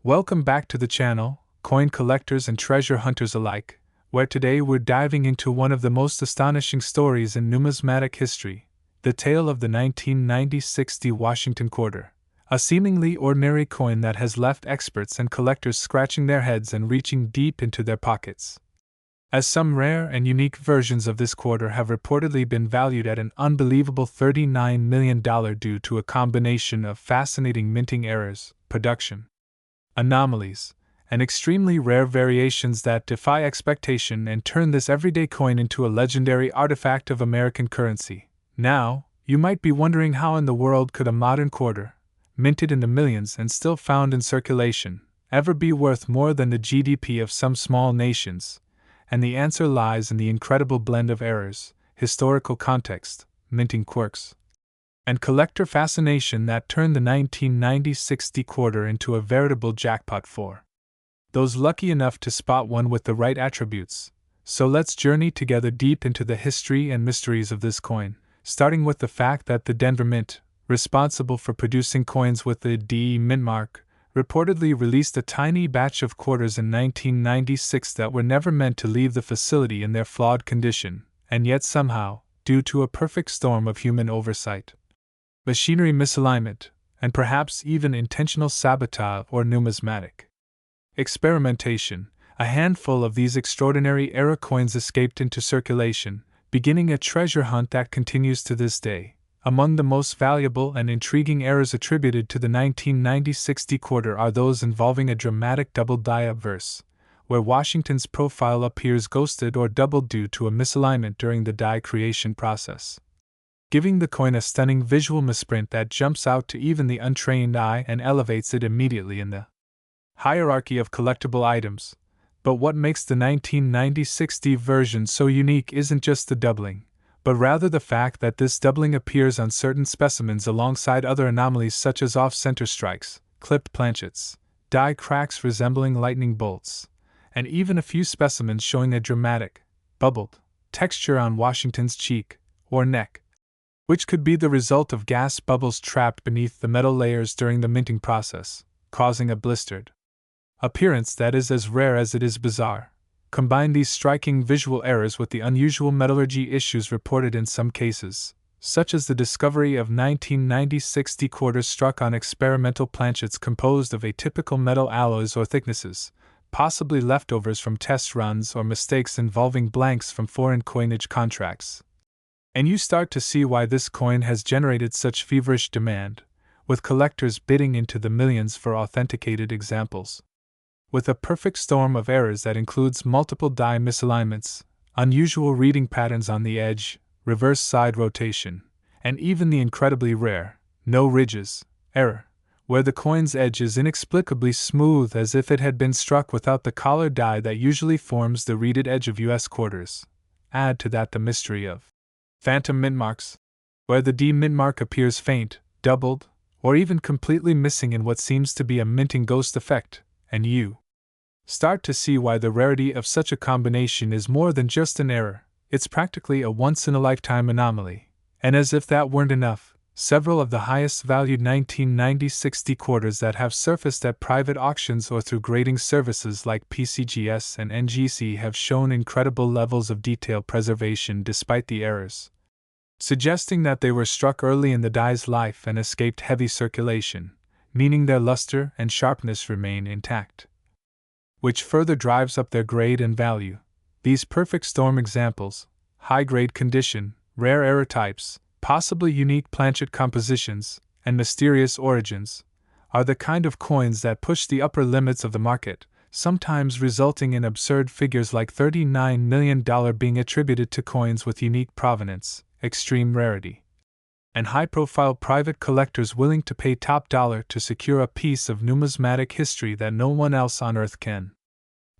Welcome back to the channel, coin collectors and treasure hunters alike, where today we're diving into one of the most astonishing stories in numismatic history, the tale of the 1996 Washington quarter, a seemingly ordinary coin that has left experts and collectors scratching their heads and reaching deep into their pockets. As some rare and unique versions of this quarter have reportedly been valued at an unbelievable $39 million due to a combination of fascinating minting errors, production anomalies, and extremely rare variations that defy expectation and turn this everyday coin into a legendary artifact of American currency. Now, you might be wondering how in the world could a modern quarter, minted in the millions and still found in circulation, ever be worth more than the GDP of some small nations? And the answer lies in the incredible blend of errors, historical context, minting quirks, and collector fascination that turned the 1996 quarter into a veritable jackpot for those lucky enough to spot one with the right attributes. So let's journey together deep into the history and mysteries of this coin, starting with the fact that the Denver Mint, responsible for producing coins with the D mint mark, reportedly released a tiny batch of quarters in 1996 that were never meant to leave the facility in their flawed condition, and yet somehow, due to a perfect storm of human oversight, machinery misalignment, and perhaps even intentional sabotage or numismatic experimentation, a handful of these extraordinary era coins escaped into circulation, beginning a treasure hunt that continues to this day. Among the most valuable and intriguing errors attributed to the 1996 quarter are those involving a dramatic double die obverse, where Washington's profile appears ghosted or doubled due to a misalignment during the die creation process, giving the coin a stunning visual misprint that jumps out to even the untrained eye and elevates it immediately in the hierarchy of collectible items. But what makes the 1996 version so unique isn't just the doubling, but rather the fact that this doubling appears on certain specimens alongside other anomalies such as off-center strikes, clipped planchets, die cracks resembling lightning bolts, and even a few specimens showing a dramatic, bubbled texture on Washington's cheek or neck, which could be the result of gas bubbles trapped beneath the metal layers during the minting process, causing a blistered appearance that is as rare as it is bizarre. Combine these striking visual errors with the unusual metallurgy issues reported in some cases, such as the discovery of 1996 quarters struck on experimental planchets composed of atypical metal alloys or thicknesses, possibly leftovers from test runs or mistakes involving blanks from foreign coinage contracts. And you start to see why this coin has generated such feverish demand, with collectors bidding into the millions for authenticated examples. With a perfect storm of errors that includes multiple die misalignments, unusual reading patterns on the edge, reverse side rotation, and even the incredibly rare, no ridges, error, where the coin's edge is inexplicably smooth as if it had been struck without the collar die that usually forms the reeded edge of US quarters. Add to that the mystery of phantom mint marks, where the D mint mark appears faint, doubled, or even completely missing in what seems to be a minting ghost effect, and you start to see why the rarity of such a combination is more than just an error. It's practically a once-in-a-lifetime anomaly. And as if that weren't enough, several of the highest-valued 1996 quarters that have surfaced at private auctions or through grading services like PCGS and NGC have shown incredible levels of detail preservation despite the errors, suggesting that they were struck early in the die's life and escaped heavy circulation, meaning their luster and sharpness remain intact, which further drives up their grade and value. These perfect storm examples, high-grade condition, rare error types, possibly unique planchet compositions, and mysterious origins, are the kind of coins that push the upper limits of the market, sometimes resulting in absurd figures like $39 million being attributed to coins with unique provenance, extreme rarity, and high-profile private collectors willing to pay top dollar to secure a piece of numismatic history that no one else on Earth can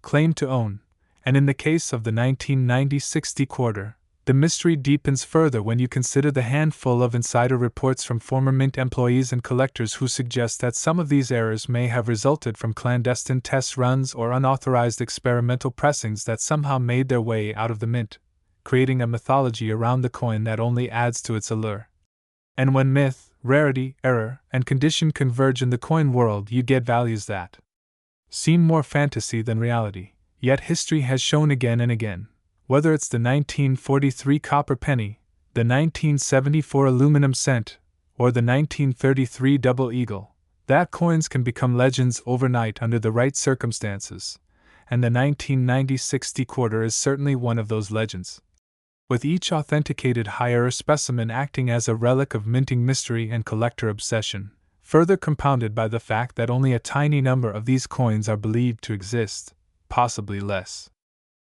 claim to own. And in the case of the 1996 quarter, the mystery deepens further when you consider the handful of insider reports from former Mint employees and collectors who suggest that some of these errors may have resulted from clandestine test runs or unauthorized experimental pressings that somehow made their way out of the Mint, creating a mythology around the coin that only adds to its allure. And when myth, rarity, error, and condition converge in the coin world, you get values that seem more fantasy than reality, yet history has shown again and again, whether it's the 1943 copper penny, the 1974 aluminum cent, or the 1933 double eagle, that coins can become legends overnight under the right circumstances, and the 1990 60 quarter is certainly one of those legends. With each authenticated higher specimen acting as a relic of minting mystery and collector obsession, further compounded by the fact that only a tiny number of these coins are believed to exist, possibly less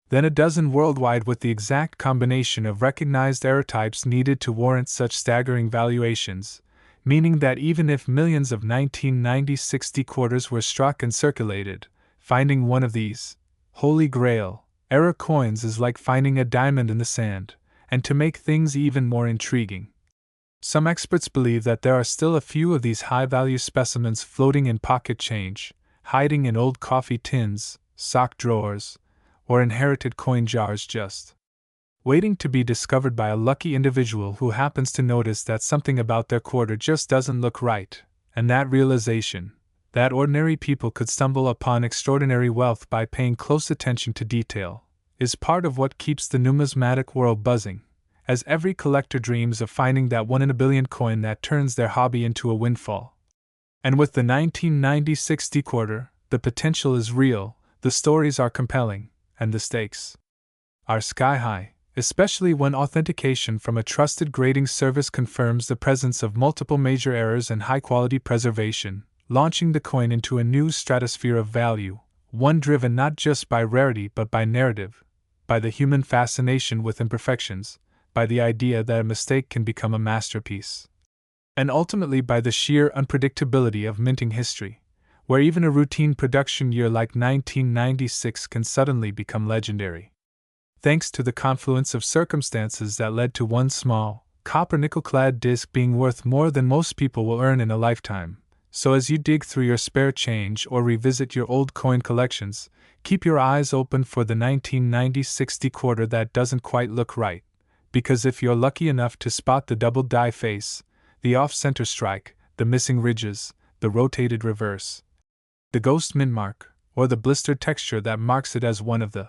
than a dozen worldwide, with the exact combination of recognized error types needed to warrant such staggering valuations, meaning that even if millions of 1990 60 quarters were struck and circulated, finding one of these holy grail error coins is like finding a diamond in the sand. And to make things even more intriguing, some experts believe that there are still a few of these high-value specimens floating in pocket change, hiding in old coffee tins, sock drawers, or inherited coin jars, just waiting to be discovered by a lucky individual who happens to notice that something about their quarter just doesn't look right, and that realization, that ordinary people could stumble upon extraordinary wealth by paying close attention to detail, is part of what keeps the numismatic world buzzing, as every collector dreams of finding that 1 in a billion coin that turns their hobby into a windfall. And with the 1990 60 quarter, the potential is real, the stories are compelling, and the stakes are sky high, especially when authentication from a trusted grading service confirms the presence of multiple major errors and high-quality preservation, launching the coin into a new stratosphere of value, one driven not just by rarity but by narrative, by the human fascination with imperfections, by the idea that a mistake can become a masterpiece, and ultimately by the sheer unpredictability of minting history, where even a routine production year like 1996 can suddenly become legendary, thanks to the confluence of circumstances that led to one small, copper nickel-clad disc being worth more than most people will earn in a lifetime. So as you dig through your spare change or revisit your old coin collections, keep your eyes open for the 1990 60 quarter that doesn't quite look right, because if you're lucky enough to spot the double die face, the off-center strike, the missing ridges, the rotated reverse, the ghost mint mark, or the blistered texture that marks it as one of the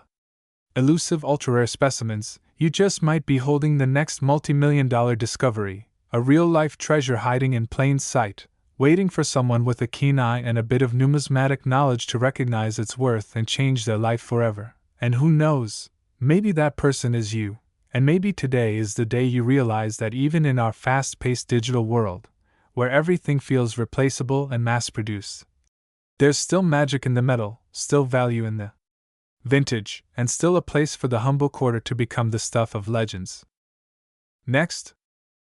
elusive ultra-rare specimens, you just might be holding the next multi-million-dollar discovery, a real-life treasure hiding in plain sight, waiting for someone with a keen eye and a bit of numismatic knowledge to recognize its worth and change their life forever. And who knows, maybe that person is you, and maybe today is the day you realize that even in our fast-paced digital world, where everything feels replaceable and mass-produced, there's still magic in the metal, still value in the vintage, and still a place for the humble quarter to become the stuff of legends. Next,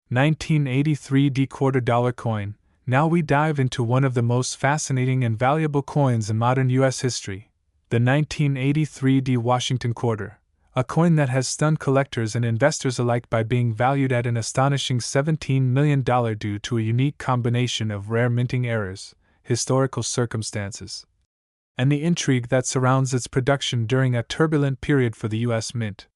1983 D quarter dollar coin. Now we dive into one of the most fascinating and valuable coins in modern U.S. history, the 1983 D Washington quarter, a coin that has stunned collectors and investors alike by being valued at an astonishing $17 million due to a unique combination of rare minting errors, historical circumstances, and the intrigue that surrounds its production during a turbulent period for the U.S. Mint.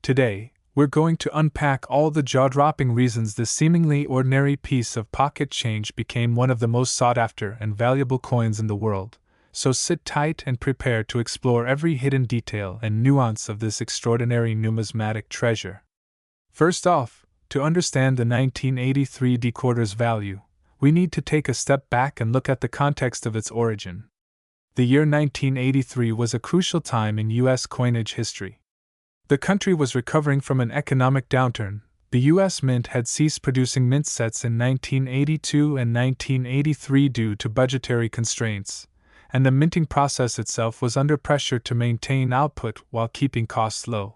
Today, we're going to unpack all the jaw-dropping reasons this seemingly ordinary piece of pocket change became one of the most sought-after and valuable coins in the world, so sit tight and prepare to explore every hidden detail and nuance of this extraordinary numismatic treasure. First off, to understand the 1983 D quarter's value, we need to take a step back and look at the context of its origin. The year 1983 was a crucial time in U.S. coinage history. The country was recovering from an economic downturn. The U.S. Mint had ceased producing mint sets in 1982 and 1983 due to budgetary constraints, and the minting process itself was under pressure to maintain output while keeping costs low.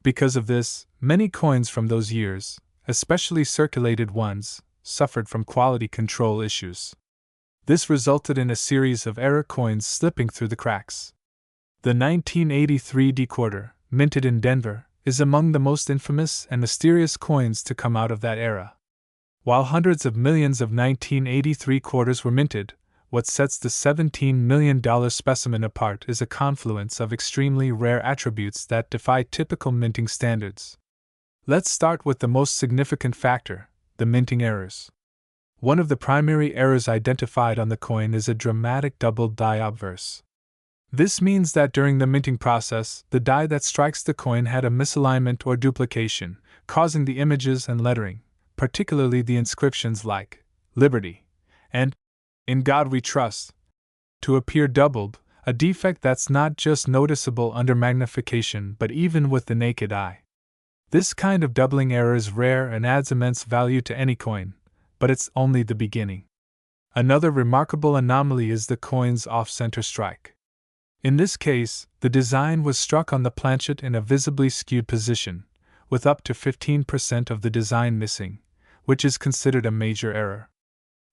Because of this, many coins from those years, especially circulated ones, suffered from quality control issues. This resulted in a series of error coins slipping through the cracks. The 1983 D quarter, minted in Denver, is among the most infamous and mysterious coins to come out of that era. While hundreds of millions of 1983 quarters were minted, what sets the $17 million specimen apart is a confluence of extremely rare attributes that defy typical minting standards. Let's start with the most significant factor, the minting errors. One of the primary errors identified on the coin is a dramatic double die obverse. This means that during the minting process, the die that strikes the coin had a misalignment or duplication, causing the images and lettering, particularly the inscriptions like Liberty and In God We Trust, to appear doubled, a defect that's not just noticeable under magnification but even with the naked eye. This kind of doubling error is rare and adds immense value to any coin, but it's only the beginning. Another remarkable anomaly is the coin's off-center strike. In this case, the design was struck on the planchet in a visibly skewed position, with up to 15% of the design missing, which is considered a major error.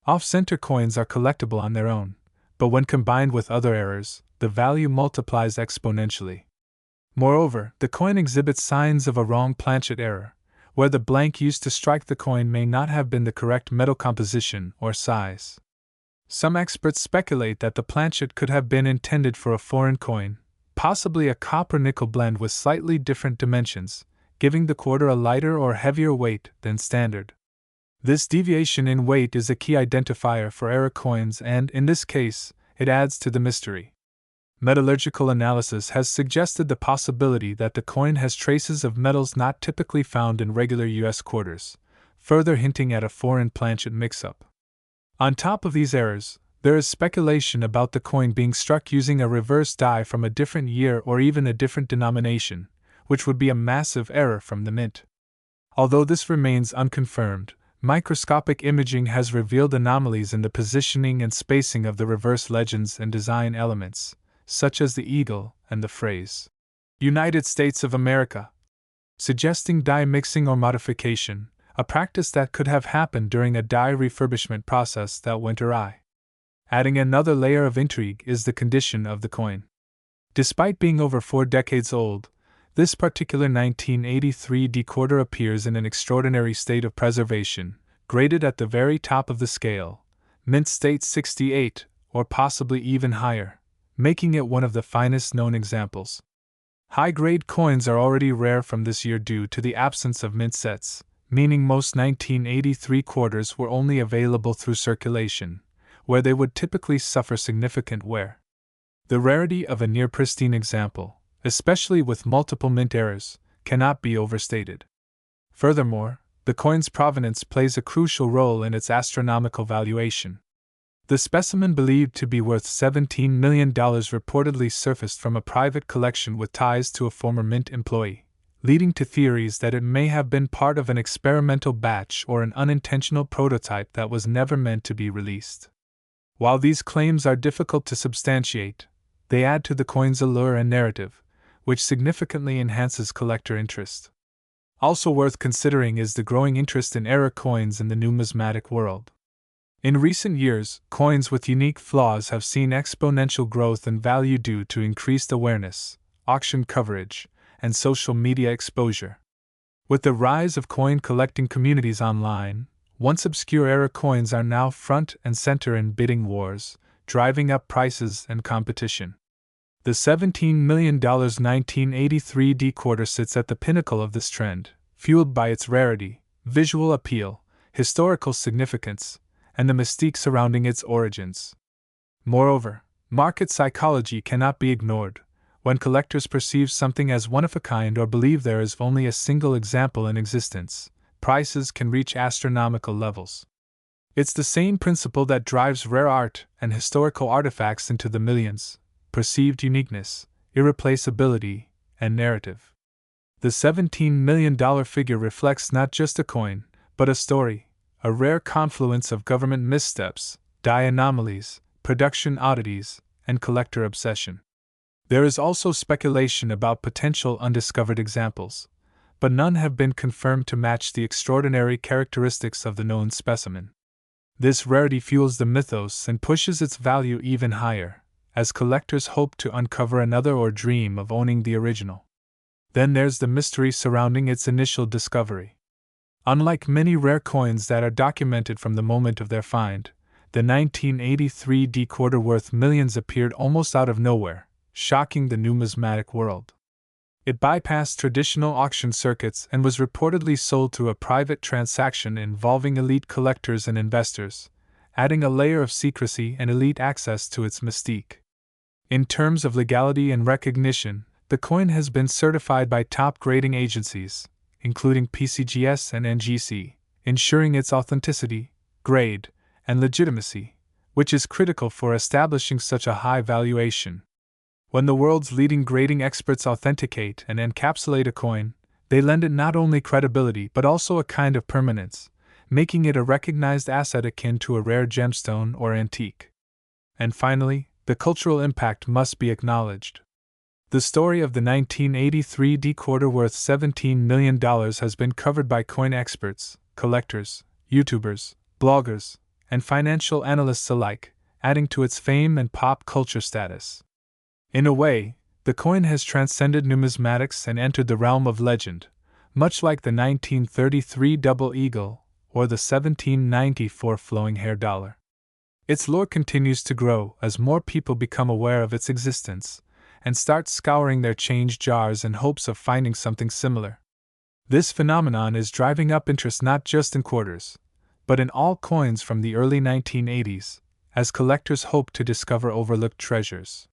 Off-center coins are collectible on their own, but when combined with other errors, the value multiplies exponentially. Moreover, the coin exhibits signs of a wrong planchet error, where the blank used to strike the coin may not have been the correct metal composition or size. Some experts speculate that the planchet could have been intended for a foreign coin, possibly a copper-nickel blend with slightly different dimensions, giving the quarter a lighter or heavier weight than standard. This deviation in weight is a key identifier for error coins and, in this case, it adds to the mystery. Metallurgical analysis has suggested the possibility that the coin has traces of metals not typically found in regular U.S. quarters, further hinting at a foreign planchet mix-up. On top of these errors, there is speculation about the coin being struck using a reverse die from a different year or even a different denomination, which would be a massive error from the mint. Although this remains unconfirmed, microscopic imaging has revealed anomalies in the positioning and spacing of the reverse legends and design elements, such as the eagle and the phrase, United States of America, suggesting die mixing or modification, a practice that could have happened during a die refurbishment process that went awry. Adding another layer of intrigue is the condition of the coin. Despite being over 4 decades old, this particular 1983 decoder appears in an extraordinary state of preservation, graded at the very top of the scale, mint state 68, or possibly even higher, making it one of the finest known examples. High-grade coins are already rare from this year due to the absence of mint sets, meaning most 1983 quarters were only available through circulation, where they would typically suffer significant wear. The rarity of a near-pristine example, especially with multiple mint errors, cannot be overstated. Furthermore, the coin's provenance plays a crucial role in its astronomical valuation. The specimen believed to be worth $17 million reportedly surfaced from a private collection with ties to a former mint employee, leading to theories that it may have been part of an experimental batch or an unintentional prototype that was never meant to be released. While these claims are difficult to substantiate, they add to the coin's allure and narrative, which significantly enhances collector interest. Also worth considering is the growing interest in error coins in the numismatic world. In recent years, coins with unique flaws have seen exponential growth in value due to increased awareness, auction coverage, and social media exposure. With the rise of coin collecting communities online, once obscure error coins are now front and center in bidding wars, driving up prices and competition. The $17 million 1983 decoder sits at the pinnacle of this trend, fueled by its rarity, visual appeal, historical significance, and the mystique surrounding its origins. Moreover, market psychology cannot be ignored. When collectors perceive something as one-of-a-kind or believe there is only a single example in existence, prices can reach astronomical levels. It's the same principle that drives rare art and historical artifacts into the millions: perceived uniqueness, irreplaceability, and narrative. The $17 million figure reflects not just a coin, but a story, a rare confluence of government missteps, die anomalies, production oddities, and collector obsession. There is also speculation about potential undiscovered examples, but none have been confirmed to match the extraordinary characteristics of the known specimen. This rarity fuels the mythos and pushes its value even higher, as collectors hope to uncover another or dream of owning the original. Then there's the mystery surrounding its initial discovery. Unlike many rare coins that are documented from the moment of their find, the 1983 decoder worth millions appeared almost out of nowhere, shocking the numismatic world. It bypassed traditional auction circuits and was reportedly sold through a private transaction involving elite collectors and investors, adding a layer of secrecy and elite access to its mystique. In terms of legality and recognition, the coin has been certified by top grading agencies, including PCGS and NGC, ensuring its authenticity, grade, and legitimacy, which is critical for establishing such a high valuation. When the world's leading grading experts authenticate and encapsulate a coin, they lend it not only credibility but also a kind of permanence, making it a recognized asset akin to a rare gemstone or antique. And finally, the cultural impact must be acknowledged. The story of the 1983 D quarter worth $17 million has been covered by coin experts, collectors, YouTubers, bloggers, and financial analysts alike, adding to its fame and pop culture status. In a way, the coin has transcended numismatics and entered the realm of legend, much like the 1933 double eagle or the 1794 flowing hair dollar. Its lore continues to grow as more people become aware of its existence and start scouring their change jars in hopes of finding something similar. This phenomenon is driving up interest not just in quarters, but in all coins from the early 1980s, as collectors hope to discover overlooked treasures.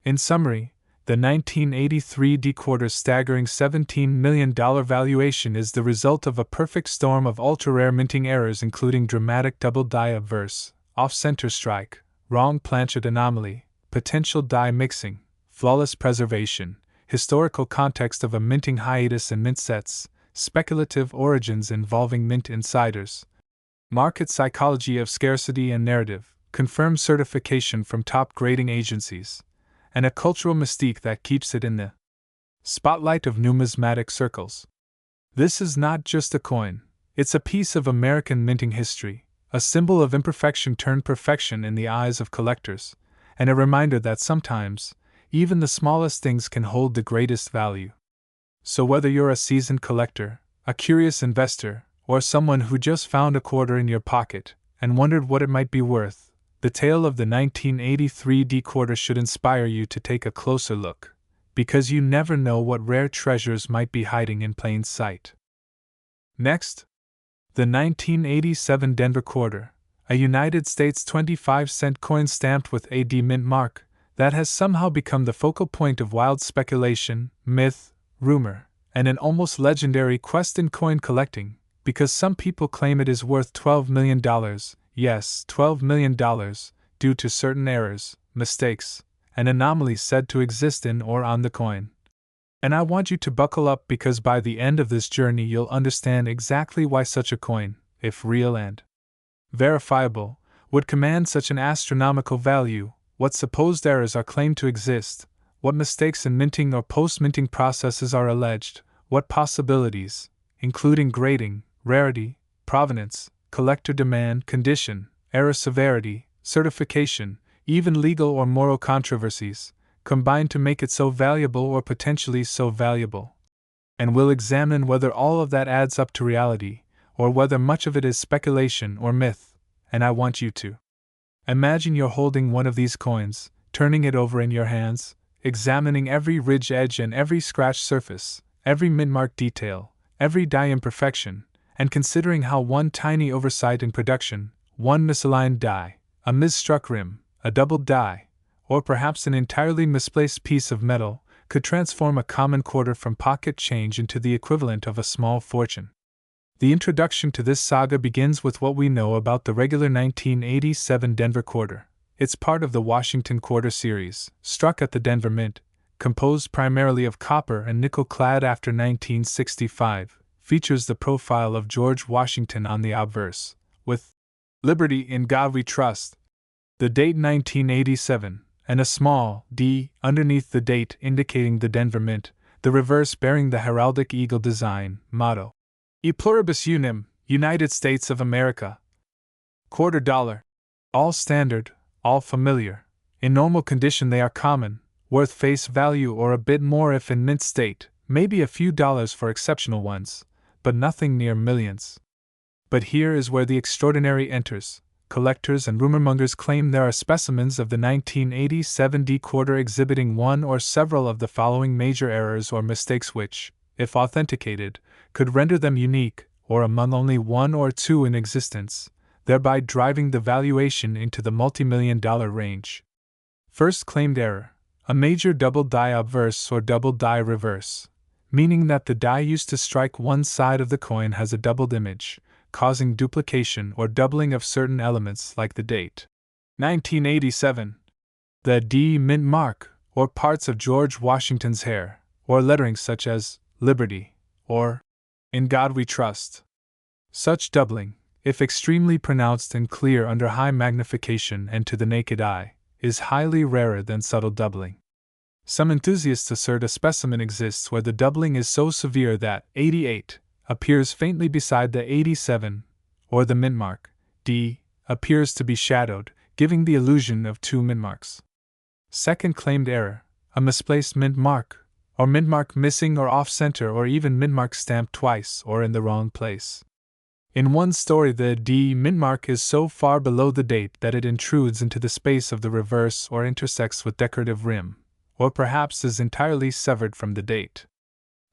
In summary, the 1983 D quarter's staggering $17 million valuation is the result of a perfect storm of ultra-rare minting errors, including dramatic double die obverse, off-center strike, wrong planchet anomaly, potential die mixing, flawless preservation, historical context of a minting hiatus and mint sets, speculative origins involving mint insiders, market psychology of scarcity and narrative, confirmed certification from top grading agencies, and a cultural mystique that keeps it in the spotlight of numismatic circles. This is not just a coin, it's a piece of American minting history, a symbol of imperfection turned perfection in the eyes of collectors, and a reminder that sometimes, even the smallest things can hold the greatest value. So whether you're a seasoned collector, a curious investor, or someone who just found a quarter in your pocket and wondered what it might be worth, the tale of the 1983 D quarter should inspire you to take a closer look, because you never know what rare treasures might be hiding in plain sight. Next, the 1987 Denver quarter, a United States 25-cent coin stamped with AD mint mark, that has somehow become the focal point of wild speculation, myth, rumor, and an almost legendary quest in coin collecting, because some people claim it is worth $12 million, yes, $12 million, due to certain errors, mistakes, and anomalies said to exist in or on the coin. And I want you to buckle up, because by the end of this journey you'll understand exactly why such a coin, if real and verifiable, would command such an astronomical value, what supposed errors are claimed to exist, what mistakes in minting or post-minting processes are alleged, what possibilities, including grading, rarity, provenance, collector demand, condition, error severity, certification, even legal or moral controversies, combine to make it so valuable or potentially so valuable. And we'll examine whether all of that adds up to reality, or whether much of it is speculation or myth, and I want you to imagine you're holding one of these coins, turning it over in your hands, examining every ridge edge and every scratched surface, every mint-mark detail, every die imperfection, and considering how one tiny oversight in production, one misaligned die, a misstruck rim, a doubled die, or perhaps an entirely misplaced piece of metal, could transform a common quarter from pocket change into the equivalent of a small fortune. The introduction to this saga begins with what we know about the regular 1987 Denver quarter. It's part of the Washington Quarter series, struck at the Denver Mint, composed primarily of copper and nickel clad after 1965, features the profile of George Washington on the obverse, with "Liberty in God We Trust," the date 1987, and a small D underneath the date indicating the Denver Mint, the reverse bearing the heraldic eagle design, motto, E pluribus unum, United States of America. Quarter dollar. All standard, all familiar. In normal condition they are common, worth face value or a bit more if in mint state, maybe a few dollars for exceptional ones, but nothing near millions. But here is where the extraordinary enters. Collectors and rumormongers claim there are specimens of the 1987 D quarter exhibiting one or several of the following major errors or mistakes which, if authenticated, could render them unique, or among only one or two in existence, thereby driving the valuation into the multi-million-dollar range. First claimed error: a major double die obverse or double die reverse, meaning that the die used to strike one side of the coin has a doubled image, causing duplication or doubling of certain elements like the date. 1987. The D mint mark, or parts of George Washington's hair, or lettering such as Liberty, or In God We Trust. Such doubling, if extremely pronounced and clear under high magnification and to the naked eye, is highly rarer than subtle doubling. Some enthusiasts assert a specimen exists where the doubling is so severe that 88 appears faintly beside the 87, or the mint mark, D, appears to be shadowed, giving the illusion of two mint marks. Second claimed error: a misplaced mint mark, or mint mark missing or off-center, or even mint mark stamped twice or in the wrong place. In one story, the D mint mark is so far below the date that it intrudes into the space of the reverse or intersects with decorative rim, or perhaps is entirely severed from the date.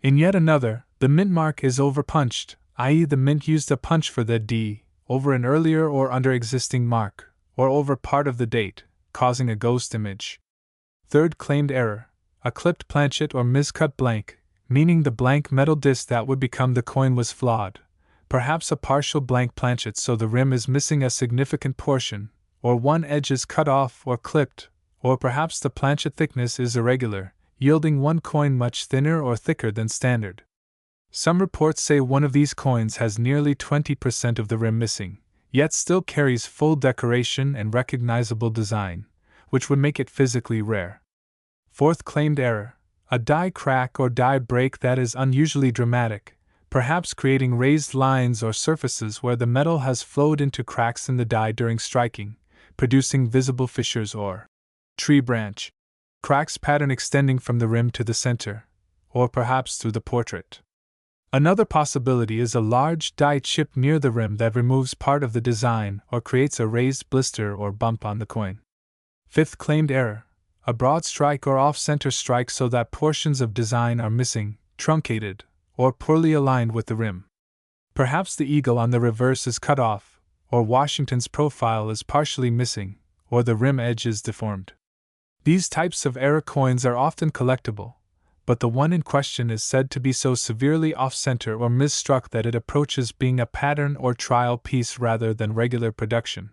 In yet another, the mint mark is overpunched, i.e., the mint used a punch for the D over an earlier or under existing mark, or over part of the date, causing a ghost image. Third claimed error: a clipped planchet or miscut blank, meaning the blank metal disc that would become the coin was flawed, perhaps a partial blank planchet so the rim is missing a significant portion, or one edge is cut off or clipped, or perhaps the planchet thickness is irregular, yielding one coin much thinner or thicker than standard. Some reports say one of these coins has nearly 20% of the rim missing, yet still carries full decoration and recognizable design, which would make it physically rare. Fourth claimed error: a die crack or die break that is unusually dramatic, perhaps creating raised lines or surfaces where the metal has flowed into cracks in the die during striking, producing visible fissures or tree branch cracks pattern extending from the rim to the center, or perhaps through the portrait. Another possibility is a large die chip near the rim that removes part of the design or creates a raised blister or bump on the coin. Fifth claimed error: a broad strike or off-center strike so that portions of design are missing, truncated, or poorly aligned with the rim. Perhaps the eagle on the reverse is cut off, or Washington's profile is partially missing, or the rim edge is deformed. These types of error coins are often collectible, but the one in question is said to be so severely off-center or misstruck that it approaches being a pattern or trial piece rather than regular production.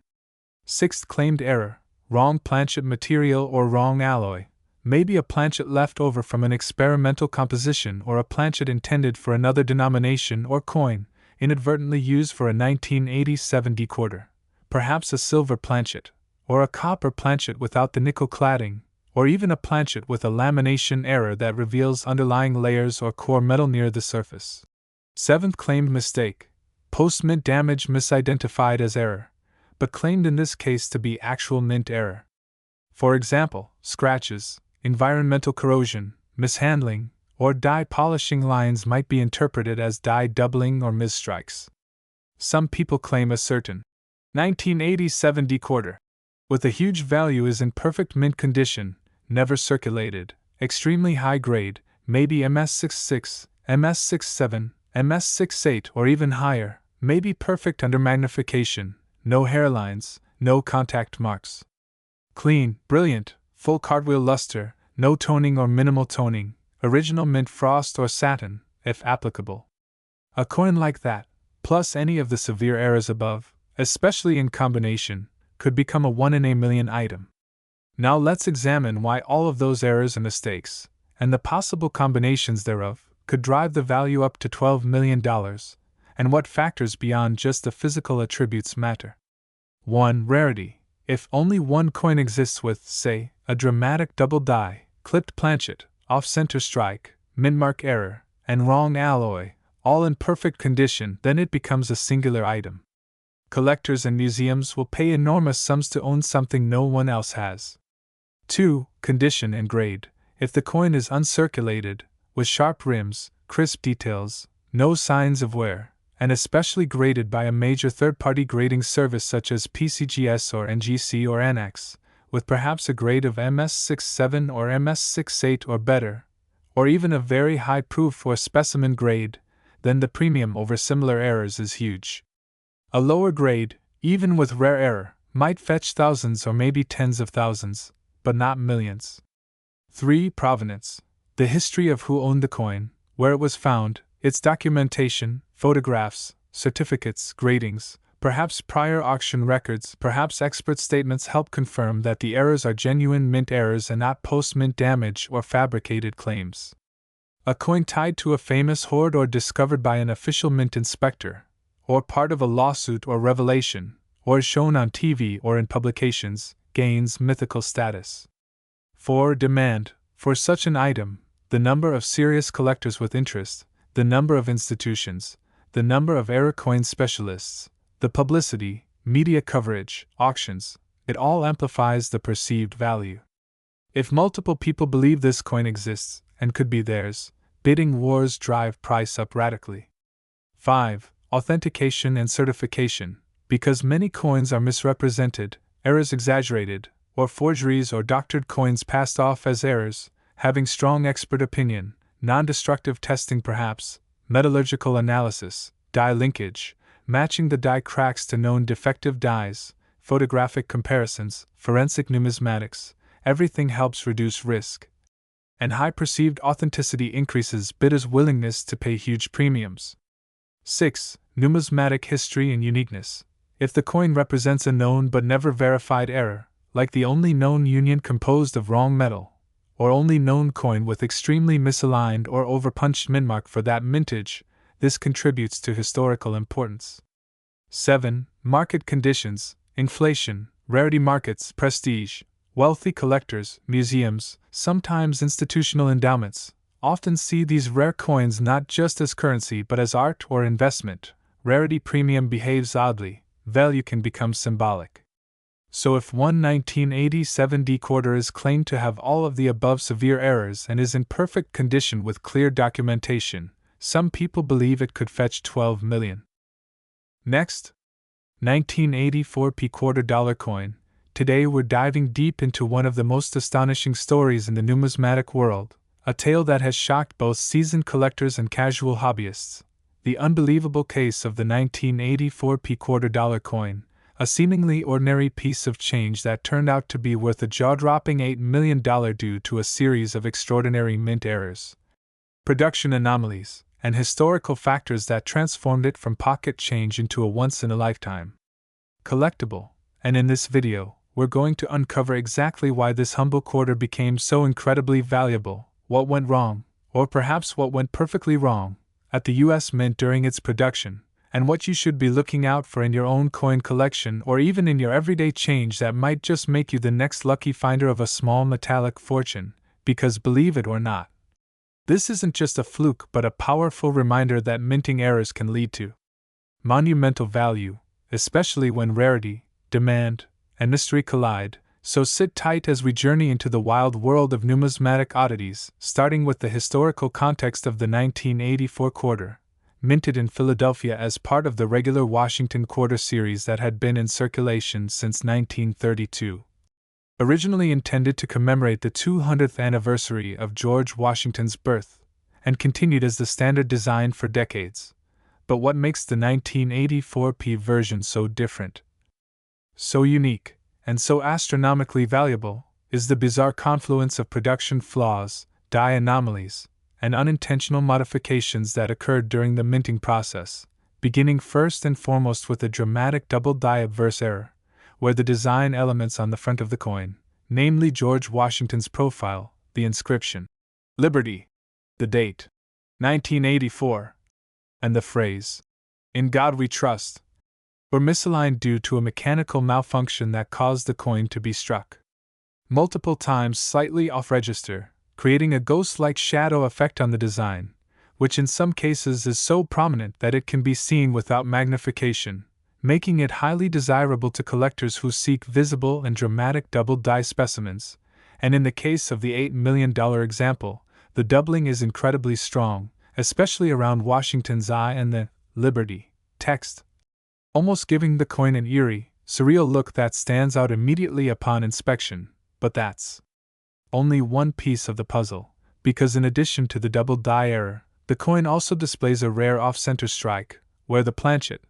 Sixth claimed error: wrong planchet material or wrong alloy, maybe a planchet left over from an experimental composition or a planchet intended for another denomination or coin, inadvertently used for a 1987 quarter, perhaps a silver planchet, or a copper planchet without the nickel cladding, or even a planchet with a lamination error that reveals underlying layers or core metal near the surface. Seventh claimed mistake: post-mint damage misidentified as error, but claimed in this case to be actual mint error. For example, scratches, environmental corrosion, mishandling, or die polishing lines might be interpreted as die doubling or misstrikes. Some people claim a certain 1987 quarter with a huge value is in perfect mint condition, never circulated, extremely high grade, maybe MS66, MS67, MS68 or even higher, maybe perfect under magnification, no hairlines, no contact marks. Clean, brilliant, full cartwheel luster, no toning or minimal toning, original mint frost or satin, if applicable. A coin like that, plus any of the severe errors above, especially in combination, could become a 1 in a million item. Now let's examine why all of those errors and mistakes, and the possible combinations thereof, could drive the value up to $12 million, and what factors beyond just the physical attributes matter. 1. Rarity. If only one coin exists with, say, a dramatic double die, clipped planchet, off-center strike, mint mark error, and wrong alloy, all in perfect condition, then it becomes a singular item. Collectors and museums will pay enormous sums to own something no one else has. 2. Condition and grade. If the coin is uncirculated, with sharp rims, crisp details, no signs of wear, and especially graded by a major third-party grading service such as PCGS or NGC or NX, with perhaps a grade of MS67 or MS68 or better, or even a very high proof or specimen grade, then the premium over similar errors is huge. A lower grade, even with rare error, might fetch thousands or maybe tens of thousands, but not millions. 3. Provenance. The history of who owned the coin, where it was found, its documentation, photographs, certificates, gradings, perhaps prior auction records, perhaps expert statements help confirm that the errors are genuine mint errors and not post-mint damage or fabricated claims. A coin tied to a famous hoard or discovered by an official mint inspector, or part of a lawsuit or revelation, or is shown on TV or in publications, gains mythical status. 4. Demand. For such an item, the number of serious collectors with interest, the number of institutions, the number of error coin specialists, the publicity, media coverage, auctions, it all amplifies the perceived value. If multiple people believe this coin exists and could be theirs, bidding wars drive price up radically. 5. Authentication and certification. Because many coins are misrepresented, errors exaggerated, or forgeries or doctored coins passed off as errors, having strong expert opinion, non-destructive testing perhaps, metallurgical analysis, die linkage, matching the die cracks to known defective dies, photographic comparisons, forensic numismatics, everything helps reduce risk. And high perceived authenticity increases bidders' willingness to pay huge premiums. 6. Numismatic history and uniqueness. If the coin represents a known but never verified error, like the only known union composed of wrong metal, or only known coin with extremely misaligned or overpunched mintmark for that mintage, this contributes to historical importance. 7. Market conditions, inflation, rarity markets, prestige, wealthy collectors, museums, sometimes institutional endowments, often see these rare coins not just as currency but as art or investment. Rarity premium behaves oddly, value can become symbolic. So if one 1987 decoder is claimed to have all of the above severe errors and is in perfect condition with clear documentation, some people believe it could fetch $12 million. Next, 1984 quarter dollar coin. Today we're diving deep into one of the most astonishing stories in the numismatic world, a tale that has shocked both seasoned collectors and casual hobbyists. The unbelievable case of the 1984 quarter dollar coin, a seemingly ordinary piece of change that turned out to be worth a jaw-dropping $8 million due to a series of extraordinary mint errors, production anomalies, and historical factors that transformed it from pocket change into a once-in-a-lifetime collectible. And in this video, we're going to uncover exactly why this humble quarter became so incredibly valuable, what went wrong, or perhaps what went perfectly wrong, at the US Mint during its production, and what you should be looking out for in your own coin collection or even in your everyday change that might just make you the next lucky finder of a small metallic fortune, because believe it or not, this isn't just a fluke but a powerful reminder that minting errors can lead to monumental value, especially when rarity, demand, and mystery collide. So sit tight as we journey into the wild world of numismatic oddities, starting with the historical context of the 1984 quarter, minted in Philadelphia as part of the regular Washington quarter series that had been in circulation since 1932. Originally intended to commemorate the 200th anniversary of George Washington's birth, and continued as the standard design for decades. But what makes the 1984 version so different, so unique, and so astronomically valuable, is the bizarre confluence of production flaws, die anomalies, and unintentional modifications that occurred during the minting process, beginning first and foremost with a dramatic double die obverse error, where the design elements on the front of the coin, namely George Washington's profile, the inscription, Liberty, the date, 1984, and the phrase, In God We Trust, were misaligned due to a mechanical malfunction that caused the coin to be struck multiple times slightly off-register, creating a ghost-like shadow effect on the design, which in some cases is so prominent that it can be seen without magnification, making it highly desirable to collectors who seek visible and dramatic double die specimens. And in the case of the $8 million example, the doubling is incredibly strong, especially around Washington's eye and the Liberty text, almost giving the coin an eerie, surreal look that stands out immediately upon inspection. But that's only one piece of the puzzle, because in addition to the double die error, the coin also displays a rare off-center strike, where the planchet,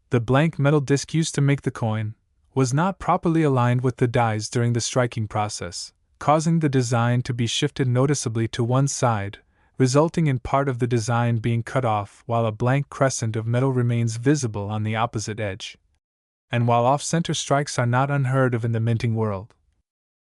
the blank metal disc used to make the coin, was not properly aligned with the dies during the striking process, causing the design to be shifted noticeably to one side, resulting in part of the design being cut off while a blank crescent of metal remains visible on the opposite edge. And while off-center strikes are not unheard of in the minting world,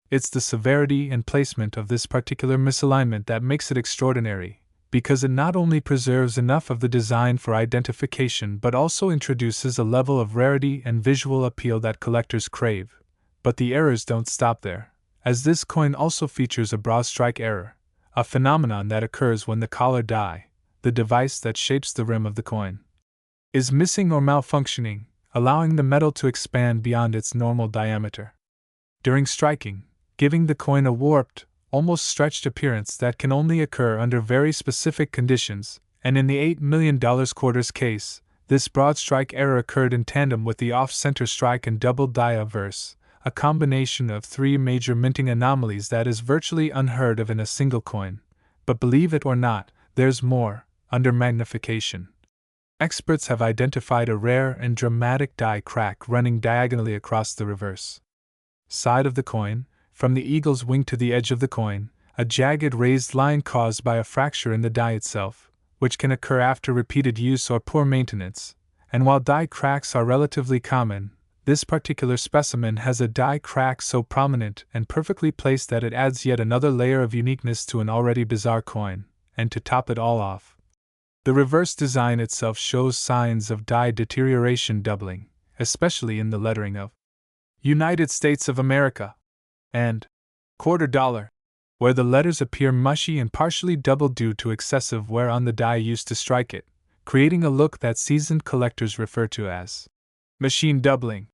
it's the severity and placement of this particular misalignment that makes it extraordinary, because it not only preserves enough of the design for identification but also introduces a level of rarity and visual appeal that collectors crave. But the errors don't stop there, as this coin also features a broad strike error, a phenomenon that occurs when the collar die, the device that shapes the rim of the coin, is missing or malfunctioning, allowing the metal to expand beyond its normal diameter during striking, giving the coin a warped, almost stretched appearance that can only occur under very specific conditions, and in the $8 million quarters case, this broad strike error occurred in tandem with the off-center strike and double die averse, a combination of three major minting anomalies that is virtually unheard of in a single coin. But believe it or not, there's more, under magnification. Experts have identified a rare and dramatic die crack running diagonally across the reverse side of the coin, from the eagle's wing to the edge of the coin, a jagged raised line caused by a fracture in the die itself, which can occur after repeated use or poor maintenance. And while die cracks are relatively common, this particular specimen has a die crack so prominent and perfectly placed that it adds yet another layer of uniqueness to an already bizarre coin. And to top it all off, the reverse design itself shows signs of die deterioration doubling, especially in the lettering of United States of America and $quarter, where the letters appear mushy and partially doubled due to excessive wear on the die used to strike it, creating a look that seasoned collectors refer to as machine doubling,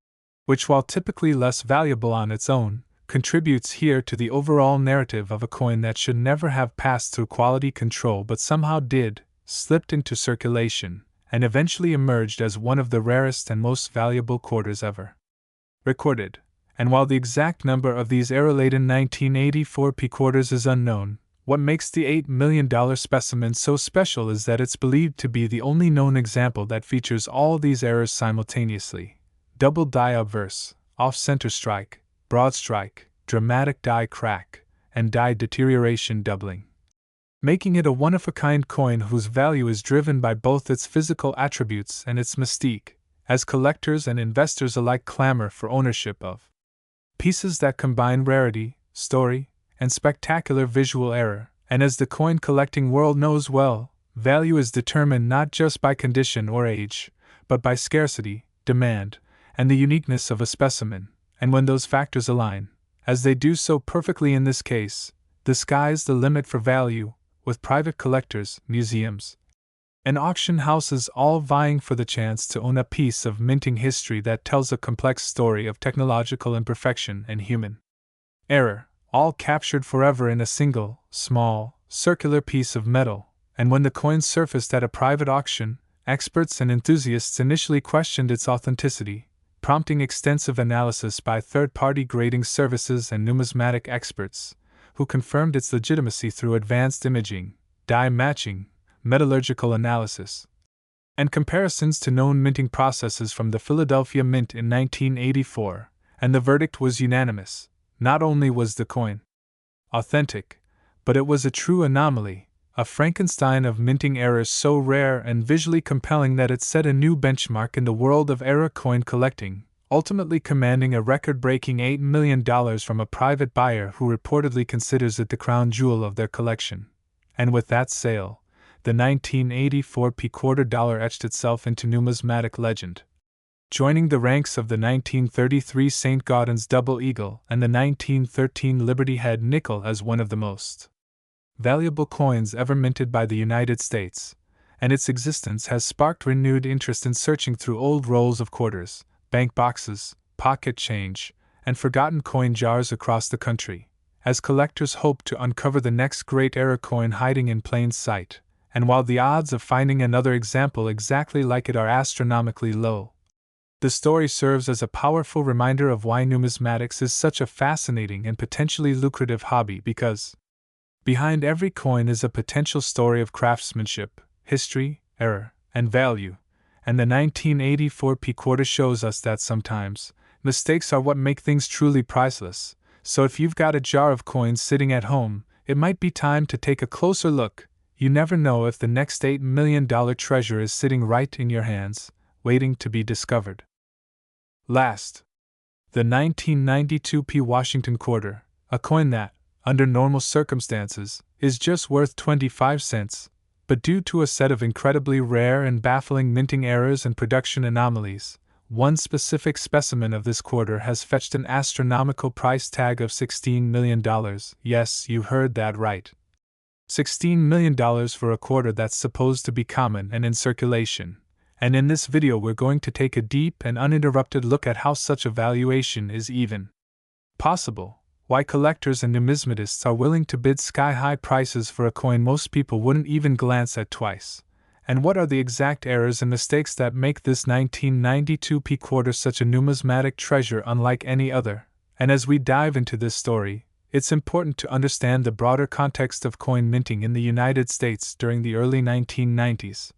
which, while typically less valuable on its own, contributes here to the overall narrative of a coin that should never have passed through quality control but somehow did, slipped into circulation, and eventually emerged as one of the rarest and most valuable quarters ever recorded. And while the exact number of these error-laden 1984 P quarters is unknown, what makes the $8 million specimen so special is that it's believed to be the only known example that features all these errors simultaneously: double die obverse, off-center strike, broad strike, dramatic die crack, and die deterioration doubling, making it a one-of-a-kind coin whose value is driven by both its physical attributes and its mystique, as collectors and investors alike clamor for ownership of pieces that combine rarity, story, and spectacular visual error. And as the coin collecting world knows well, value is determined not just by condition or age, but by scarcity, demand, and the uniqueness of a specimen. And when those factors align, as they do so perfectly in this case, the sky's the limit for value, with private collectors, museums, and auction houses all vying for the chance to own a piece of minting history that tells a complex story of technological imperfection and human error, all captured forever in a single, small, circular piece of metal. And when the coin surfaced at a private auction, experts and enthusiasts initially questioned its authenticity, prompting extensive analysis by third-party grading services and numismatic experts, who confirmed its legitimacy through advanced imaging, die matching, metallurgical analysis, and comparisons to known minting processes from the Philadelphia Mint in 1984, and the verdict was unanimous. Not only was the coin authentic, but it was a true anomaly, a Frankenstein of minting errors so rare and visually compelling that it set a new benchmark in the world of error coin collecting, ultimately commanding a record-breaking $8 million from a private buyer who reportedly considers it the crown jewel of their collection. And with that sale, the 1984 P quarter dollar etched itself into numismatic legend, joining the ranks of the 1933 St. Gaudens double eagle and the 1913 Liberty Head nickel as one of the most valuable coins ever minted by the United States, and its existence has sparked renewed interest in searching through old rolls of quarters, bank boxes, pocket change, and forgotten coin jars across the country, as collectors hope to uncover the next great error coin hiding in plain sight. And while the odds of finding another example exactly like it are astronomically low, the story serves as a powerful reminder of why numismatics is such a fascinating and potentially lucrative hobby, because behind every coin is a potential story of craftsmanship, history, error, and value, and the 1984 P quarter shows us that sometimes mistakes are what make things truly priceless. So if you've got a jar of coins sitting at home, it might be time to take a closer look. You never know if the next $8 million treasure is sitting right in your hands, waiting to be discovered. Last, the 1992 P. Washington quarter, a coin that, under normal circumstances, is just worth 25 cents, but due to a set of incredibly rare and baffling minting errors and production anomalies, one specific specimen of this quarter has fetched an astronomical price tag of $16 million. Yes, you heard that right. $16 million for a quarter that's supposed to be common and in circulation. And in this video we're going to take a deep and uninterrupted look at how such a valuation is even possible, why collectors and numismatists are willing to bid sky-high prices for a coin most people wouldn't even glance at twice, and what are the exact errors and mistakes that make this 1992 P quarter such a numismatic treasure unlike any other. And as we dive into this story, it's important to understand the broader context of coin minting in the United States during the early 1990s,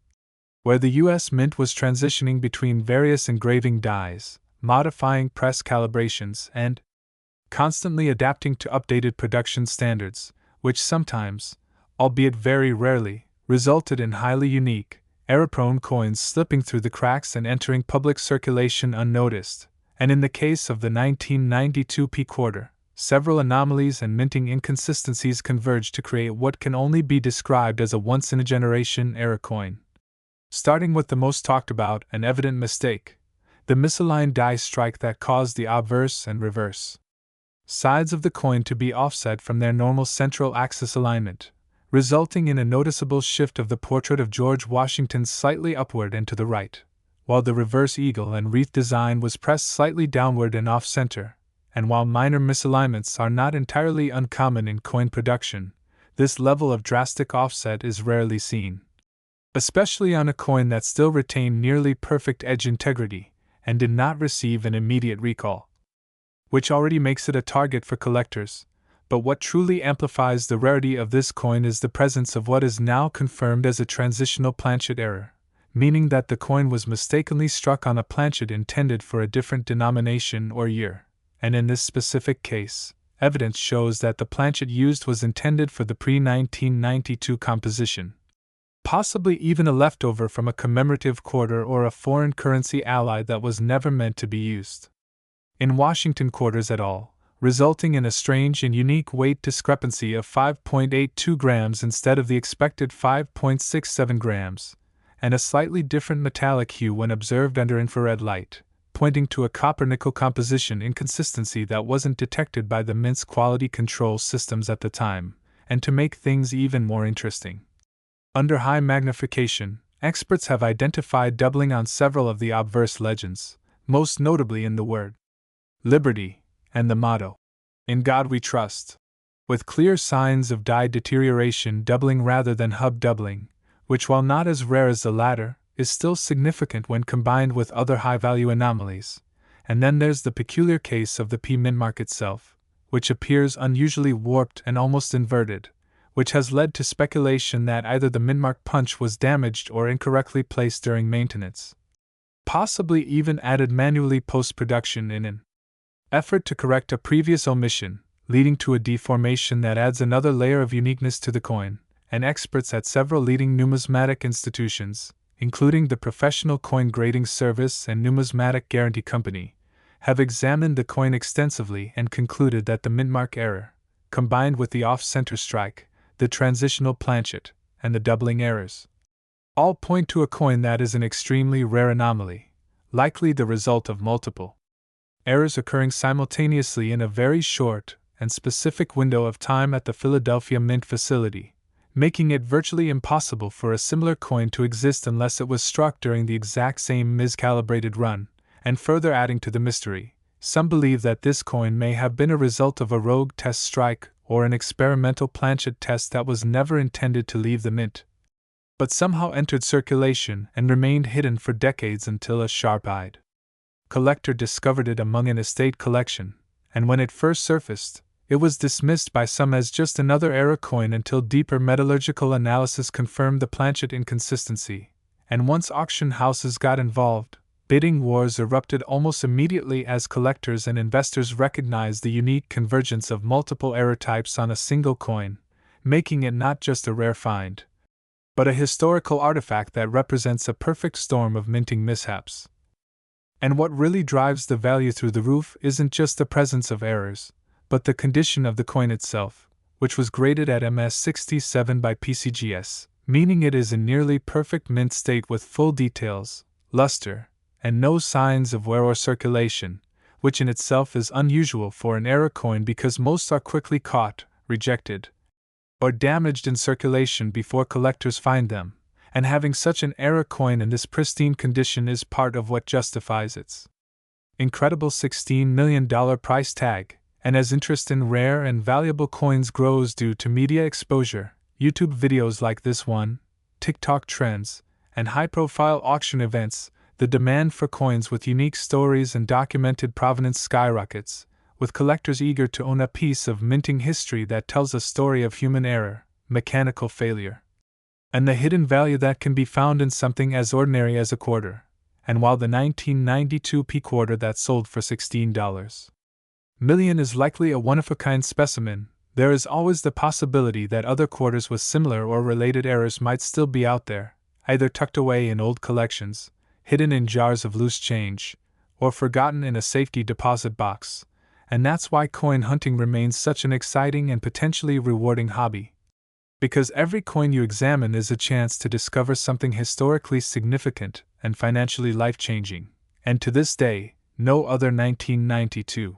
where the U.S. Mint was transitioning between various engraving dyes, modifying press calibrations, and constantly adapting to updated production standards, which sometimes, albeit very rarely, resulted in highly unique, error-prone coins slipping through the cracks and entering public circulation unnoticed. And in the case of the 1992 P quarter, several anomalies and minting inconsistencies converged to create what can only be described as a once-in-a-generation error coin. Starting with the most talked about and evident mistake, the misaligned die strike that caused the obverse and reverse sides of the coin to be offset from their normal central axis alignment, resulting in a noticeable shift of the portrait of George Washington slightly upward and to the right, while the reverse eagle and wreath design was pressed slightly downward and off-center. And while minor misalignments are not entirely uncommon in coin production, this level of drastic offset is rarely seen, especially on a coin that still retained nearly perfect edge integrity and did not receive an immediate recall, which already makes it a target for collectors. But what truly amplifies the rarity of this coin is the presence of what is now confirmed as a transitional planchet error, meaning that the coin was mistakenly struck on a planchet intended for a different denomination or year. And in this specific case, evidence shows that the planchet used was intended for the pre-1992 composition, possibly even a leftover from a commemorative quarter or a foreign currency ally that was never meant to be used in Washington quarters at all, resulting in a strange and unique weight discrepancy of 5.82 grams instead of the expected 5.67 grams, and a slightly different metallic hue when observed under infrared light, pointing to a copper-nickel composition inconsistency that wasn't detected by the Mint's quality control systems at the time. And to make things even more interesting, under high magnification, experts have identified doubling on several of the obverse legends, most notably in the word Liberty and the motto, "In God We Trust," with clear signs of die deterioration doubling rather than hub doubling, which, while not as rare as the latter, is still significant when combined with other high-value anomalies. And then there's the peculiar case of the P mint mark itself, which appears unusually warped and almost inverted, which has led to speculation that either the mint mark punch was damaged or incorrectly placed during maintenance, possibly even added manually post-production in an effort to correct a previous omission, leading to a deformation that adds another layer of uniqueness to the coin. And experts at several leading numismatic institutions, including the Professional Coin Grading Service and Numismatic Guarantee Company, have examined the coin extensively and concluded that the mint mark error, combined with the off-center strike, the transitional planchet, and the doubling errors, all point to a coin that is an extremely rare anomaly, likely the result of multiple errors occurring simultaneously in a very short and specific window of time at the Philadelphia Mint facility, making it virtually impossible for a similar coin to exist unless it was struck during the exact same miscalibrated run. And further adding to the mystery, some believe that this coin may have been a result of a rogue test strike or an experimental planchet test that was never intended to leave the mint, but somehow entered circulation and remained hidden for decades until a sharp-eyed collector discovered it among an estate collection, and when it first surfaced, it was dismissed by some as just another error coin until deeper metallurgical analysis confirmed the planchet inconsistency. And once auction houses got involved, Bidding wars erupted almost immediately as collectors and investors recognized the unique convergence of multiple error types on a single coin, making it not just a rare find, but a historical artifact that represents a perfect storm of minting mishaps. And what really drives the value through the roof isn't just the presence of errors, but the condition of the coin itself, which was graded at MS67 by PCGS, meaning it is in nearly perfect mint state with full details, luster, and no signs of wear or circulation, which in itself is unusual for an error coin because most are quickly caught, rejected, or damaged in circulation before collectors find them, and having such an error coin in this pristine condition is part of what justifies its incredible $16 million price tag. And as interest in rare and valuable coins grows due to media exposure, YouTube videos like this one, TikTok trends, and high-profile auction events, the demand for coins with unique stories and documented provenance skyrockets, with collectors eager to own a piece of minting history that tells a story of human error, mechanical failure, and the hidden value that can be found in something as ordinary as a quarter. And while the 1992 P quarter that sold for $16 million is likely a one-of-a-kind specimen, there is always the possibility that other quarters with similar or related errors might still be out there, either tucked away in old collections, hidden in jars of loose change, or forgotten in a safety deposit box, and that's why coin hunting remains such an exciting and potentially rewarding hobby. Because every coin you examine is a chance to discover something historically significant and financially life-changing, and to this day, no other 1992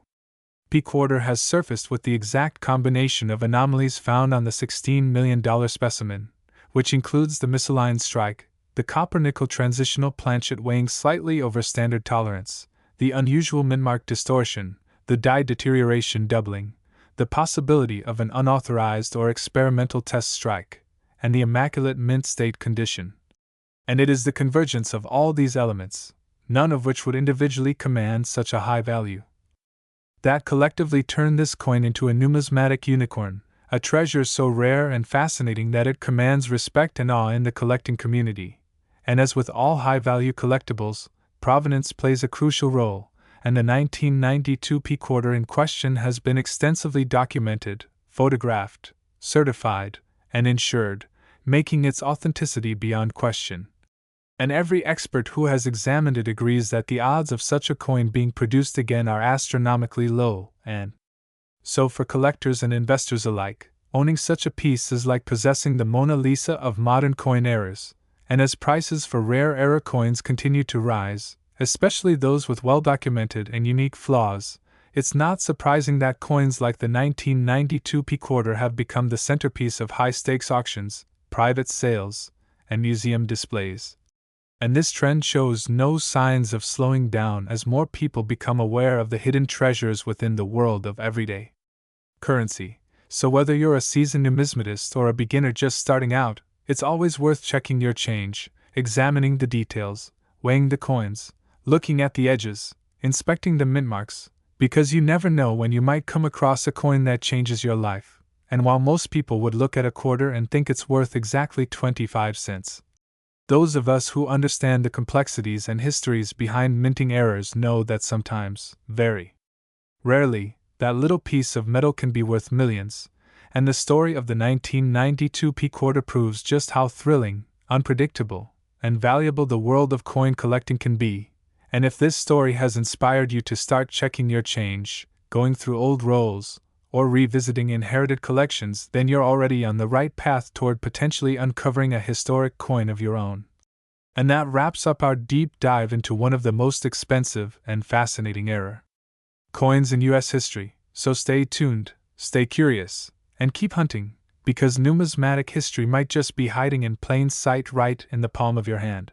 P quarter has surfaced with the exact combination of anomalies found on the $16 million specimen, which includes the misaligned strike, the copper-nickel transitional planchet weighing slightly over standard tolerance, the unusual mintmark distortion, the die deterioration doubling, the possibility of an unauthorized or experimental test strike, and the immaculate mint state condition. And it is the convergence of all these elements, none of which would individually command such a high value, that collectively turn this coin into a numismatic unicorn, a treasure so rare and fascinating that it commands respect and awe in the collecting community. And as with all high-value collectibles, provenance plays a crucial role, and the 1992 P quarter in question has been extensively documented, photographed, certified, and insured, making its authenticity beyond question. And every expert who has examined it agrees that the odds of such a coin being produced again are astronomically low, and so for collectors and investors alike, owning such a piece is like possessing the Mona Lisa of modern coin errors. And as prices for rare error coins continue to rise, especially those with well-documented and unique flaws, it's not surprising that coins like the 1992 P quarter have become the centerpiece of high-stakes auctions, private sales, and museum displays. And this trend shows no signs of slowing down as more people become aware of the hidden treasures within the world of everyday currency. So whether you're a seasoned numismatist or a beginner just starting out, it's always worth checking your change, examining the details, weighing the coins, looking at the edges, inspecting the mint marks, because you never know when you might come across a coin that changes your life. And while most people would look at a quarter and think it's worth exactly 25 cents, those of us who understand the complexities and histories behind minting errors know that sometimes, very rarely, that little piece of metal can be worth millions, and the story of the 1992 P quarter proves just how thrilling, unpredictable, and valuable the world of coin collecting can be. And if this story has inspired you to start checking your change, going through old rolls, or revisiting inherited collections, then you're already on the right path toward potentially uncovering a historic coin of your own. And that wraps up our deep dive into one of the most expensive and fascinating error coins in U.S. history, so stay tuned, stay curious, and keep hunting, because numismatic history might just be hiding in plain sight right in the palm of your hand.